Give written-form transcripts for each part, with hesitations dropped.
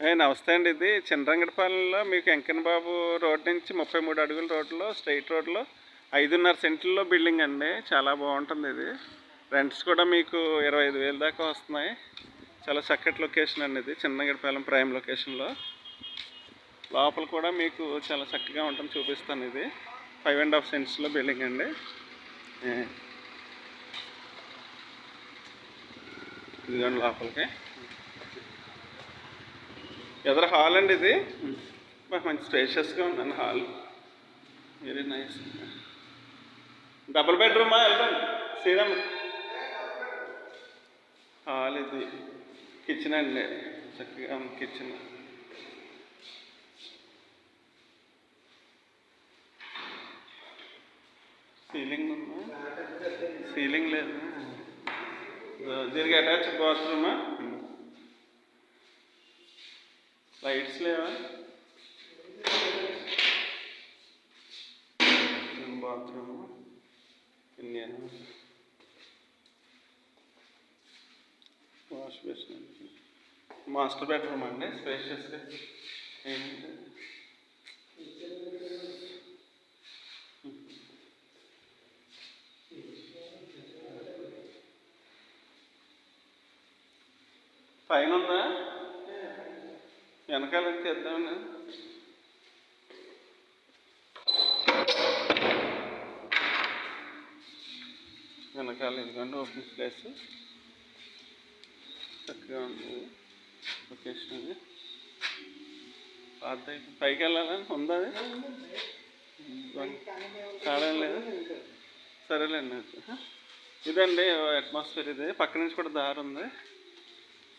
నమస్తే అండి. ఇది చినరంగడపాలెంలో మీకు వెంకన్న బాబు రోడ్ నుంచి 33 అడుగుల రోడ్లో స్ట్రైట్ రోడ్లో 5.5 సెంట్లలో బిల్డింగ్ అండి. చాలా బాగుంటుంది. ఇది రెంట్స్ కూడా మీకు 25,000 దాకా వస్తున్నాయి. చాలా చక్కటి లొకేషన్ అండి. ఇది చినరంగడపాలెం ప్రైమ్ లొకేషన్లో. లోపల కూడా మీకు చాలా చక్కగా ఉంటుంది, చూపిస్తాను. ఇది 5.5 సెంట్స్లో బిల్డింగ్ అండి. ఇదిగోండి లోపలికి. ఎదర హాల్ అండి. ఇది మంచి స్పేషియస్గా ఉందండి హాల్. Very nice. డబుల్ బెడ్రూమా? వెళ్తాను శ్రీరామ్. హాల్ ఇది. కిచెన్ అండి, చక్కగా కిచెన్. సీలింగ్ ఉందా? సీలింగ్ లేదు. దీనికి అటాచ్ బాత్రూమా? లైట్స్ లేవా? Bathroom, Indian wash basin, master bedroom అండి. స్పేషియస్గా ఏంటి పైన ఉందా? వెనకాల తెద్దామని. వెనకాల ఎందుకంటే ఓపెన్ ప్లేస్ చక్కగా ఉంది. లొకేషన్ అది పాత. పైకి వెళ్ళాలని ఉందా? అది కాడం లేదు. సరేలేండి. ఇదండి అట్మాస్ఫియర్. ఇది పక్క నుంచి కూడా దారి ఉంది.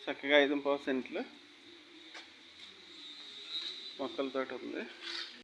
చక్కగా 5.5 సెంట్లు మొక్కలతోటి ఉంది.